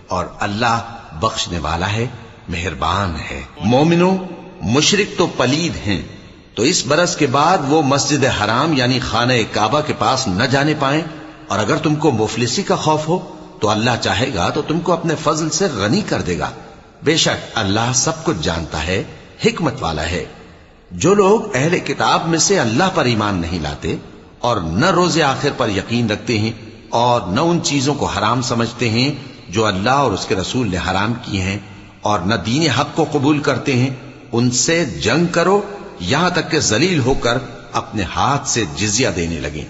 اور اللہ بخشنے والا ہے، مہربان ہے۔ مومنو، مشرک تو پلید ہیں، تو اس برس کے بعد وہ مسجد حرام یعنی خانہ کعبہ کے پاس نہ جانے پائیں، اور اگر تم کو مفلسی کا خوف ہو تو اللہ چاہے گا تو تم کو اپنے فضل سے غنی کر دے گا۔ بے شک اللہ سب کچھ جانتا ہے، حکمت والا ہے۔ جو لوگ اہل کتاب میں سے اللہ پر ایمان نہیں لاتے اور نہ روز آخر پر یقین رکھتے ہیں اور نہ ان چیزوں کو حرام سمجھتے ہیں جو اللہ اور اس کے رسول نے حرام کی ہیں، اور نہ دین حق کو قبول کرتے ہیں، ان سے جنگ کرو یہاں تک کہ ذلیل ہو کر اپنے ہاتھ سے جزیہ دینے لگیں۔